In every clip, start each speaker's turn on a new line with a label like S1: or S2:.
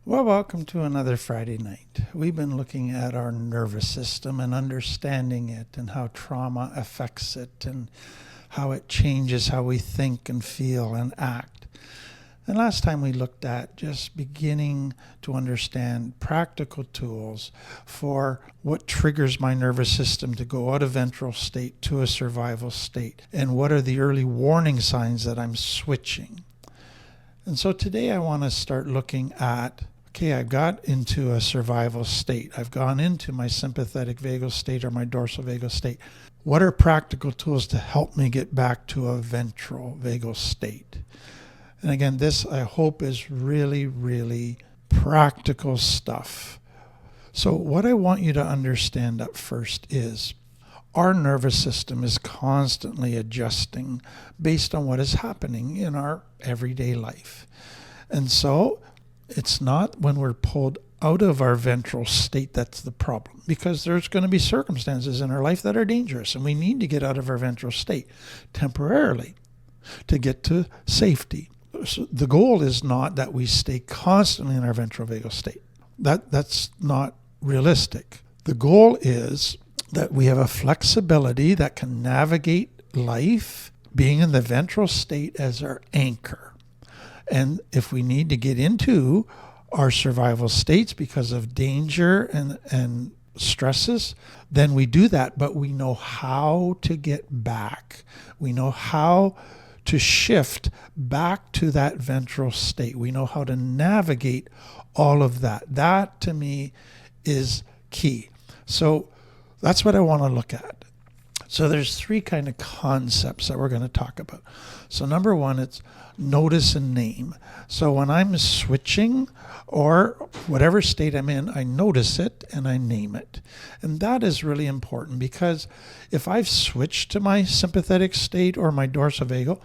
S1: Well, welcome to another Friday night. We've been looking at our nervous system and understanding it and how trauma affects it and how it changes how we think and feel and act. And last time we looked at just beginning to understand practical tools for what triggers my nervous system to go out of ventral state to a survival state and what are the early warning signs that I'm switching. And so today I want to start looking at, okay, I've got into a survival state. I've gone into my sympathetic vagal state or my dorsal vagal state. What are practical tools to help me get back to a ventral vagal state? And again, this I hope is really, really practical stuff. So what I want you to understand up first is our nervous system is constantly adjusting based on what is happening in our everyday life. And so it's not when we're pulled out of our ventral state that's the problem, because there's going to be circumstances in our life that are dangerous, and we need to get out of our ventral state temporarily to get to safety. So the goal is not that we stay constantly in our ventral vagal state. That's not realistic. The goal is that we have a flexibility that can navigate life, being in the ventral state as our anchor. And if we need to get into our survival states because of danger and stresses, then we do that, but we know how to get back. We know how to shift back to that ventral state. We know how to navigate all of that. That, to me, is key. So that's what I want to look at. So there's three kind of concepts that we're going to talk about. So number one, it's notice and name. So when I'm switching or whatever state I'm in, I notice it and I name it. And that is really important, because if I've switched to my sympathetic state or my dorsal vagal,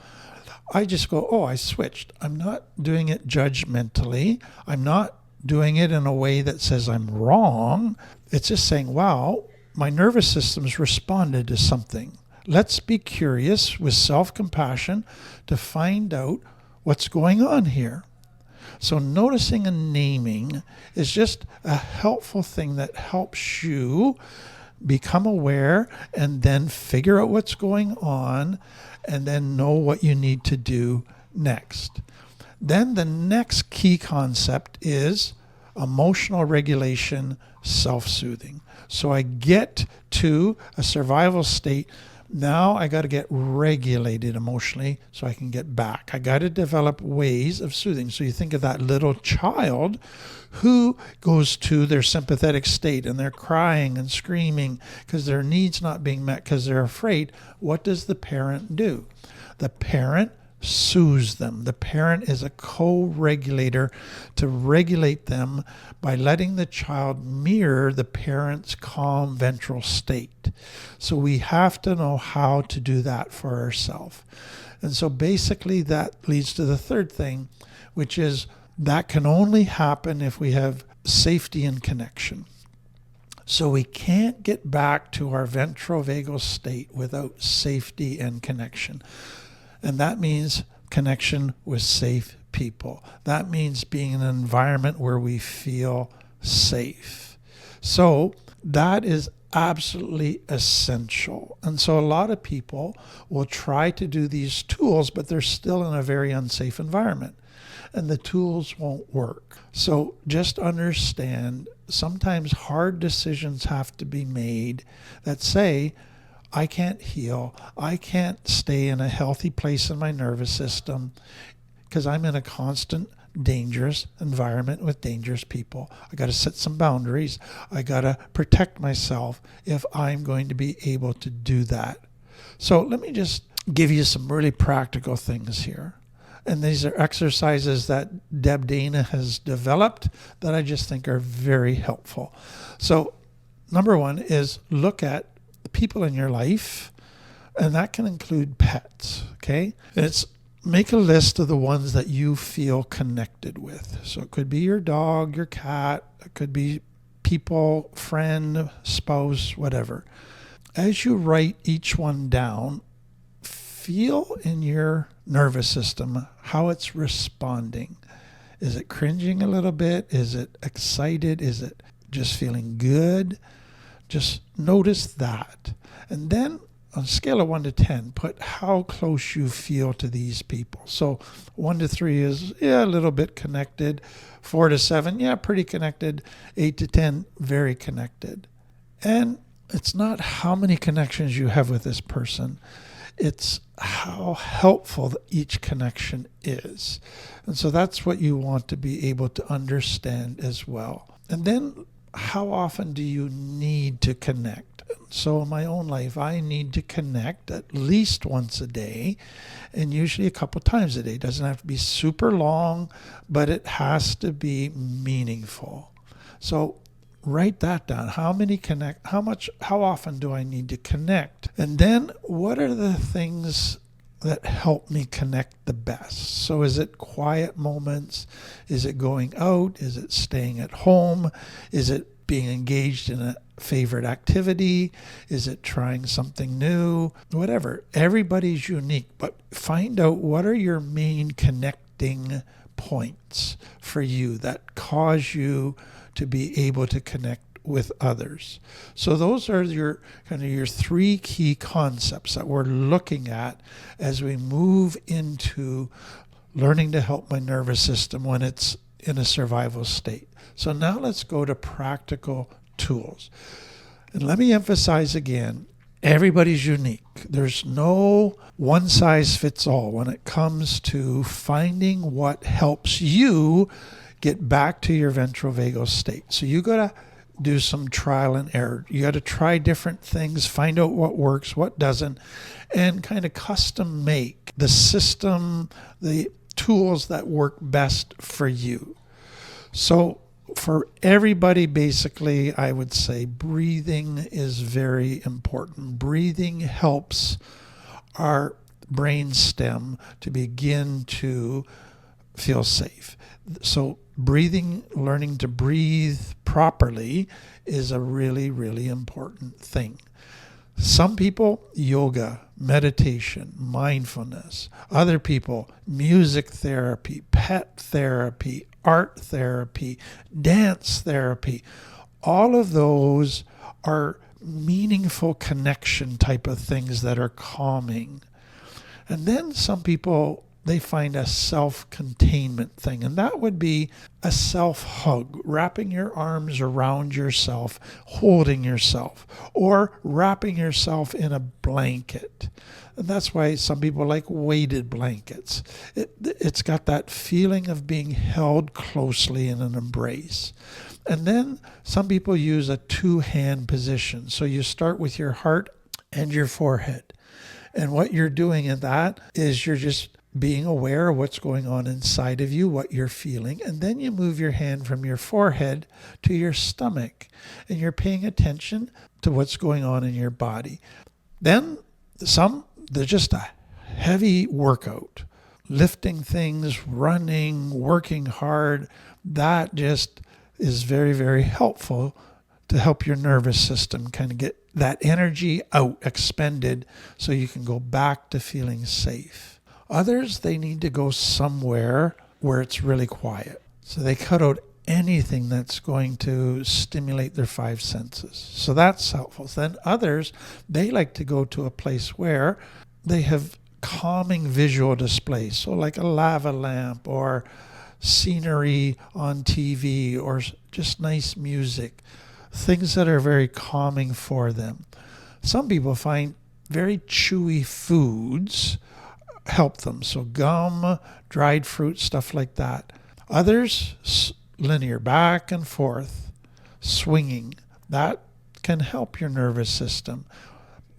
S1: I just go, oh, I switched. I'm not doing it judgmentally. I'm not doing it in a way that says I'm wrong. It's just saying, wow, my nervous system's responded to something. Let's be curious with self-compassion to find out what's going on here. So noticing and naming is just a helpful thing that helps you become aware and then figure out what's going on and then know what you need to do next. Then the next key concept is emotional regulation, self-soothing. So I get to a survival state. Now I got to get regulated emotionally so I can get back. I got to develop ways of soothing. So you think of that little child who goes to their sympathetic state and they're crying and screaming because their needs not being met because they're afraid. What does the parent do? The parent soothes them. The parent is a co-regulator to regulate them by letting the child mirror the parent's calm ventral state. So we have to know how to do that for ourselves. And so basically that leads to the third thing, which is that can only happen if we have safety and connection. So we can't get back to our ventral vagal state without safety and connection. And that means connection with safe people. That means being in an environment where we feel safe. So that is absolutely essential. And so a lot of people will try to do these tools, but they're still in a very unsafe environment. And the tools won't work. So just understand, sometimes hard decisions have to be made that say, I can't heal. I can't stay in a healthy place in my nervous system because I'm in a constant dangerous environment with dangerous people. I got to set some boundaries. I got to protect myself if I'm going to be able to do that. So let me just give you some really practical things here. And these are exercises that Deb Dana has developed that I just think are very helpful. So number one is look at the people in your life, and that can include pets, okay? And it's make a list of the ones that you feel connected with. So it could be your dog, your cat, it could be people, friend, spouse, whatever. As you write each one down, feel in your nervous system how it's responding. Is it cringing a little bit? Is it excited? Is it just feeling good? Just notice that. And then on a scale of 1 to 10, put how close you feel to these people. So 1 to 3 is, a little bit connected. 4 to 7, pretty connected. 8 to 10, very connected. And it's not how many connections you have with this person. It's how helpful each connection is. And so that's what you want to be able to understand as well. And then how often do you need to connect? So in my own life, I need to connect at least once a day, and usually a couple times a day. It doesn't have to be super long, but it has to be meaningful. So write that down. How often do I need to connect? And then what are the things that help me connect the best? So is it quiet moments? Is it going out? Is it staying at home? Is it being engaged in a favorite activity? Is it trying something new? Whatever. Everybody's unique, but find out what are your main connecting points for you that cause you to be able to connect with others. So those are your 3 key concepts that we're looking at as we move into learning to help my nervous system when it's in a survival state. So now let's go to practical tools. And let me emphasize again, everybody's unique. There's no one size fits all when it comes to finding what helps you get back to your ventral vagal state. So you got to do some trial and error. You got to try different things, find out what works, what doesn't, and kind of custom make the system, the tools that work best for you. So for everybody, basically, I would say breathing is very important. Breathing helps our brain stem to begin to feel safe. So breathing, learning to breathe properly is a really, really important thing. Some people, yoga, meditation, mindfulness. Other people, music therapy, pet therapy, art therapy, dance therapy. All of those are meaningful connection type of things that are calming. And then some people, they find a self-containment thing, and that would be a self-hug, wrapping your arms around yourself, holding yourself, or wrapping yourself in a blanket. And that's why some people like weighted blankets. It's got that feeling of being held closely in an embrace. And then some people use a 2-hand position. So you start with your heart and your forehead. And what you're doing in that is you're just being aware of what's going on inside of you, what you're feeling, and then you move your hand from your forehead to your stomach, and you're paying attention to what's going on in your body. Then they're just a heavy workout, lifting things, running, working hard. That just is very, very helpful to help your nervous system kind of get that energy out, expended, so you can go back to feeling safe. Others, they need to go somewhere where it's really quiet. So they cut out anything that's going to stimulate their 5 senses. So that's helpful. Then others, they like to go to a place where they have calming visual displays. So like a lava lamp or scenery on TV or just nice music. Things that are very calming for them. Some people find very chewy foods help them. So gum, dried fruit, stuff like that. Others, linear, back and forth, swinging. That can help your nervous system.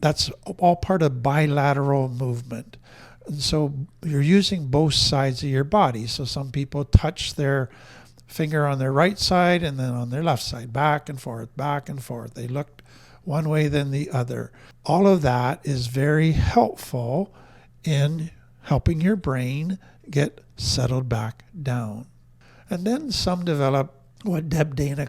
S1: That's all part of bilateral movement. And so you're using both sides of your body. So some people touch their finger on their right side and then on their left side, back and forth, back and forth. They look one way then the other. All of that is very helpful in helping your brain get settled back down. And then some develop what Deb Dana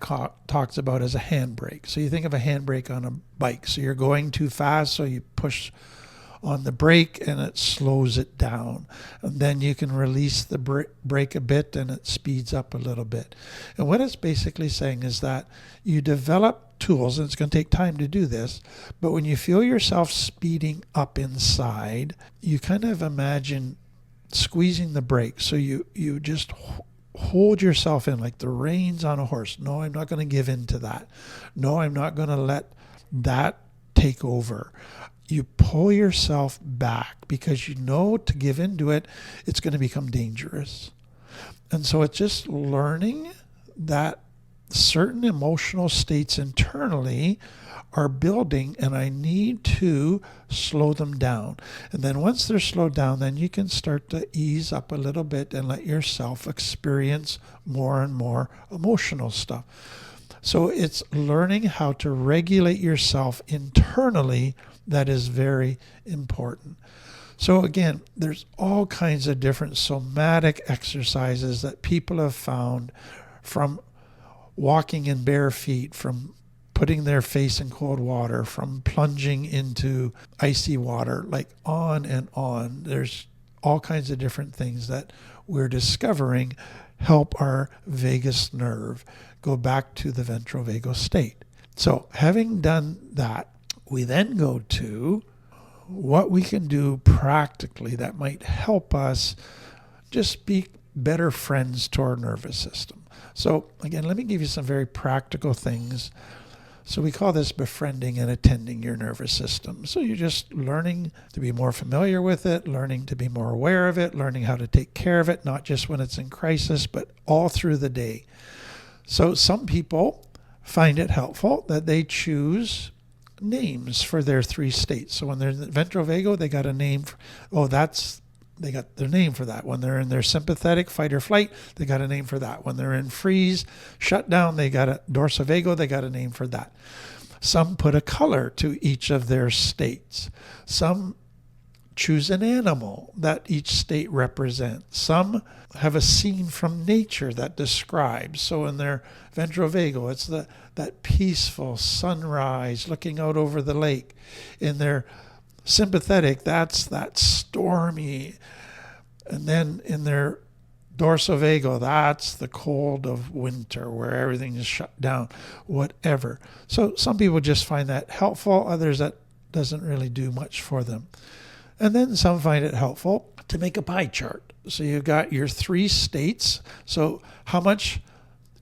S1: talks about as a handbrake. So you think of a handbrake on a bike. So you're going too fast, so you push on the brake and it slows it down. And then you can release the brake a bit and it speeds up a little bit. And what it's basically saying is that you develop tools, and it's going to take time to do this, but when you feel yourself speeding up inside, you kind of imagine squeezing the brake. So you just hold yourself in like the reins on a horse. No, I'm not going to give in to that. No, I'm not going to let that take over. You pull yourself back because you know to give into it, it's going to become dangerous. And so it's just learning that certain emotional states internally are building, and I need to slow them down. And then once they're slowed down, then you can start to ease up a little bit and let yourself experience more and more emotional stuff. So it's learning how to regulate yourself internally that is very important. So again, there's all kinds of different somatic exercises that people have found, from walking in bare feet, from putting their face in cold water, from plunging into icy water, like on and on. There's all kinds of different things that we're discovering help our vagus nerve go back to the ventral vagal state. So having done that, we then go to what we can do practically that might help us just be better friends to our nervous system. So again, let me give you some very practical things. So we call this befriending and attending your nervous system. So you're just learning to be more familiar with it, learning to be more aware of it, learning how to take care of it, not just when it's in crisis, but all through the day. So some people find it helpful that they choose names for their three states. So when they're in the ventral vagal, they got a name for, they got their name for that. When they're in their sympathetic fight or flight, they got a name for that. When they're in freeze, shut down, they got a dorsovagal, they got a name for that. Some put a color to each of their states. Some choose an animal that each state represents. Some have a scene from nature that describes. So in their ventral vagal, it's that peaceful sunrise looking out over the lake. In their sympathetic, that's that stormy. And then in their dorsovagal, that's the cold of winter where everything is shut down, whatever. So some people just find that helpful, others that doesn't really do much for them. And then some find it helpful to make a pie chart. So you've got your three states. So how much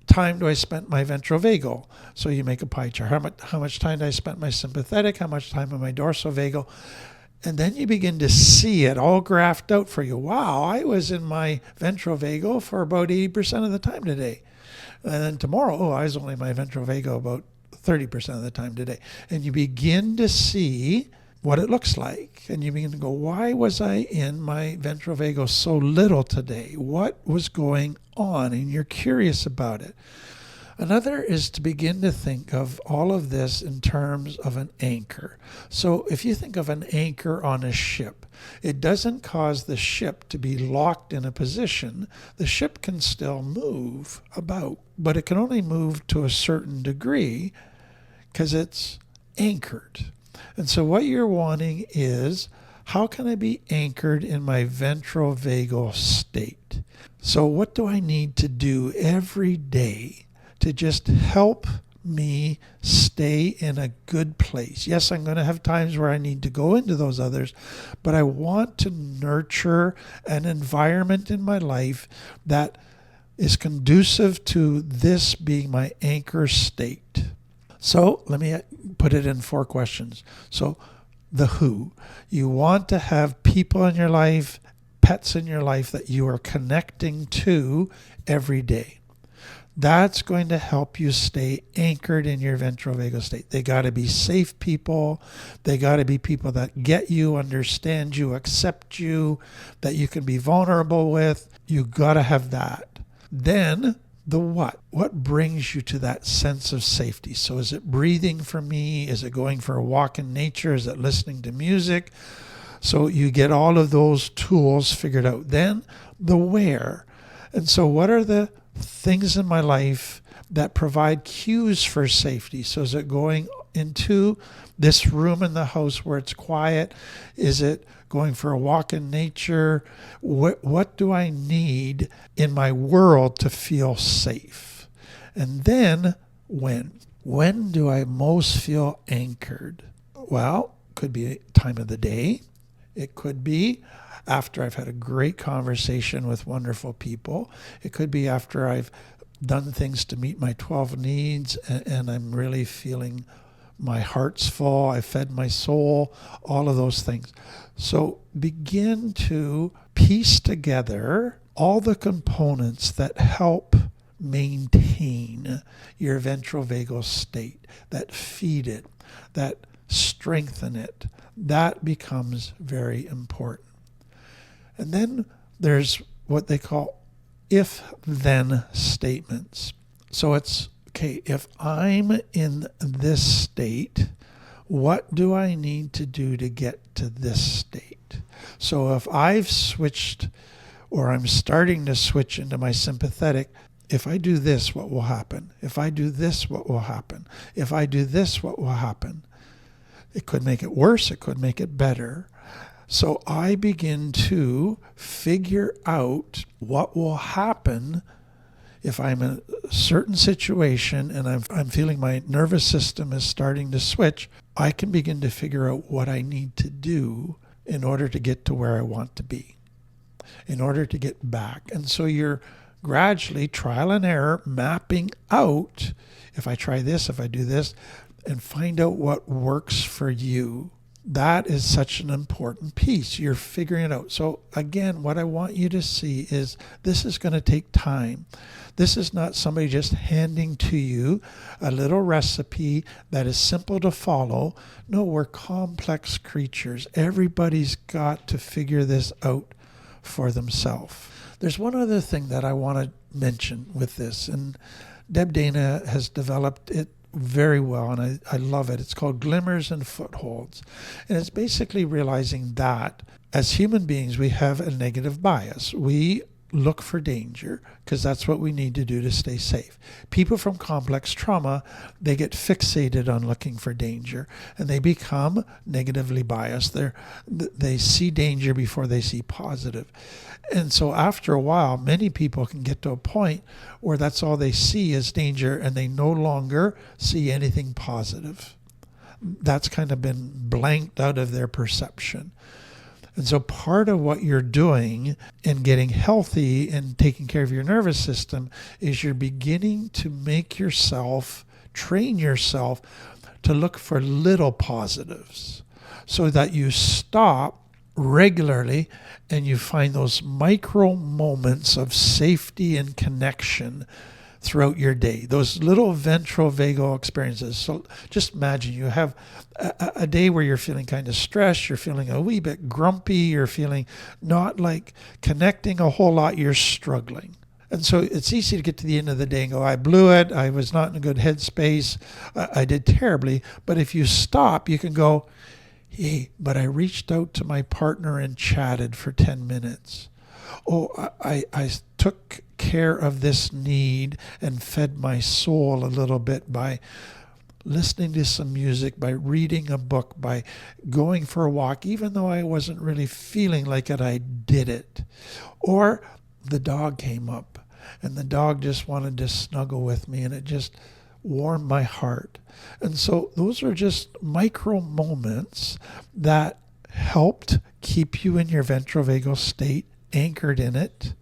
S1: time do I spend my ventral vagal? So you make a pie chart. How much time do I spend my sympathetic? How much time in my dorsovagal? And then you begin to see it all graphed out for you. Wow, I was in my ventral vagal for about 80% of the time today. And then tomorrow, I was only in my ventral vagal about 30% of the time today. And you begin to see what it looks like. And you begin to go, why was I in my ventral vagal so little today? What was going on? And you're curious about it. Another is to begin to think of all of this in terms of an anchor. So if you think of an anchor on a ship, it doesn't cause the ship to be locked in a position. The ship can still move about, but it can only move to a certain degree because it's anchored. And so what you're wanting is, how can I be anchored in my ventral vagal state? So what do I need to do every day to just help me stay in a good place? Yes, I'm going to have times where I need to go into those others, but I want to nurture an environment in my life that is conducive to this being my anchor state. So let me put it in 4 questions. So the who. You want to have people in your life, pets in your life that you are connecting to every day. That's going to help you stay anchored in your ventral vagal state. They got to be safe people. They got to be people that get you, understand you, accept you, that you can be vulnerable with. You got to have that. Then the what. What brings you to that sense of safety? So is it breathing for me? Is it going for a walk in nature? Is it listening to music? So you get all of those tools figured out. Then the where. And so what are the things in my life that provide cues for safety? So is it going into this room in the house where it's quiet? Is it going for a walk in nature? What do I need in my world to feel safe? And then when do I most feel anchored? Well, could be time of the day. It could be after I've had a great conversation with wonderful people. It could be after I've done things to meet my 12 needs and I'm really feeling my heart's full. I fed my soul, all of those things. So begin to piece together all the components that help maintain your ventral vagal state, that feed it, that strengthen it. That becomes very important. And then there's what they call if-then statements. So it's, okay, if I'm in this state, what do I need to do to get to this state? So if I've switched, or I'm starting to switch into my sympathetic, if I do this, what will happen? If I do this, what will happen? If I do this, what will happen? It could make it worse. It could make it better. So I begin to figure out what will happen if I'm in a certain situation and I'm feeling my nervous system is starting to switch. I can begin to figure out what I need to do in order to get to where I want to be, in order to get back. And so you're gradually, trial and error, mapping out, if I try this, if I do this, and find out what works for you. That is such an important piece. You're figuring it out. So again, what I want you to see is this is going to take time. This is not somebody just handing to you a little recipe that is simple to follow. No, we're complex creatures. Everybody's got to figure this out for themselves. There's one other thing that I want to mention with this, and Deb Dana has developed it very well, and I love it. It's called Glimmers and Footholds. And it's basically realizing that as human beings, we have a negative bias. We look for danger because that's what we need to do to stay safe. People from complex trauma, they get fixated on looking for danger and they become negatively biased. They see danger before they see positive. And so after a while, many people can get to a point where that's all they see is danger and they no longer see anything positive. That's kind of been blanked out of their perception. And so part of what you're doing in getting healthy and taking care of your nervous system is you're beginning to make yourself, train yourself to look for little positives so that you stop regularly and you find those micro moments of safety and connection throughout your day, those little ventral vagal experiences. So just imagine you have a day where you're feeling kind of stressed, you're feeling a wee bit grumpy, you're feeling not like connecting a whole lot, you're struggling. And so it's easy to get to the end of the day and go, I blew it, I was not in a good headspace, I did terribly. But if you stop, you can go, hey, but I reached out to my partner and chatted for 10 minutes. Oh, I took care of this need and fed my soul a little bit by listening to some music, by reading a book, by going for a walk, even though I wasn't really feeling like it, I did it. Or the dog came up and the dog just wanted to snuggle with me and it just warmed my heart. And so those are just micro moments that helped keep you in your ventral vagal state, anchored in it.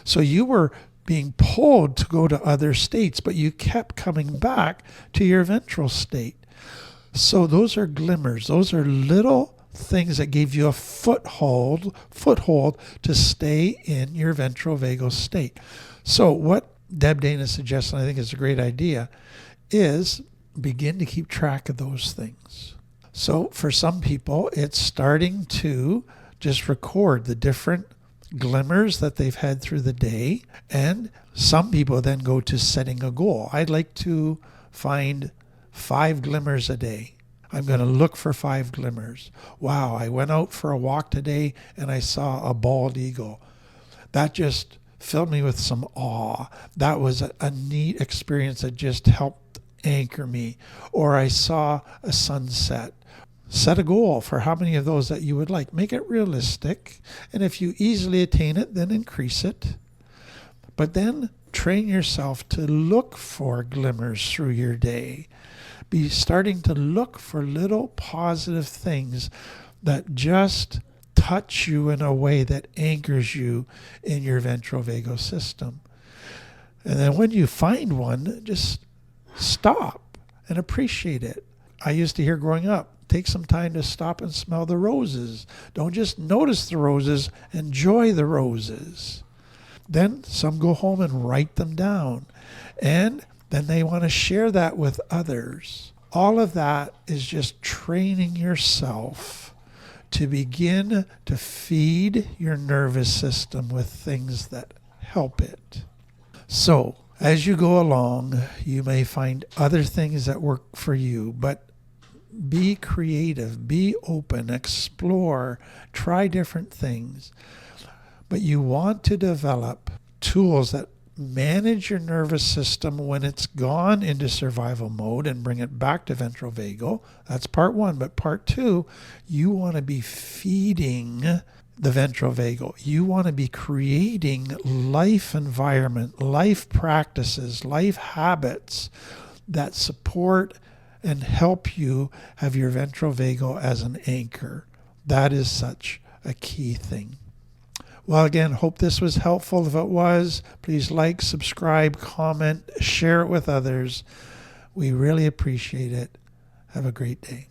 S1: So you were being pulled to go to other states, but you kept coming back to your ventral state. So those are glimmers. Those are little things that gave you a foothold to stay in your ventral vagal state. So what Deb Dana suggests, and I think is a great idea, is begin to keep track of those things. So for some people, it's starting to just record the different glimmers that they've had through the day. And some people then go to setting a goal. I'd like to find 5 glimmers a day. I'm going to look for 5 glimmers. Wow, I went out for a walk today and I saw a bald eagle. That just filled me with some awe. That was a neat experience that just helped anchor me. Or I saw a sunset. Set a goal for how many of those that you would like. Make it realistic. And if you easily attain it, then increase it. But then train yourself to look for glimmers through your day. Be starting to look for little positive things that just touch you in a way that anchors you in your ventral vagal system. And then when you find one, just stop and appreciate it. I used to hear growing up, take some time to stop and smell the roses. Don't just notice the roses, enjoy the roses. Then some go home and write them down. And then they want to share that with others. All of that is just training yourself to begin to feed your nervous system with things that help it. So, as you go along, you may find other things that work for you, but be creative, be open, explore, try different things. But you want to develop tools that manage your nervous system when it's gone into survival mode and bring it back to ventral vagal. That's part one. But part two, you want to be feeding the ventral vagal. You want to be creating life environment, life practices, life habits that support and help you have your ventral vagal as an anchor. That is such a key thing. Well, again, hope this was helpful. If it was, please like, subscribe, comment, share it with others. We really appreciate it. Have a great day.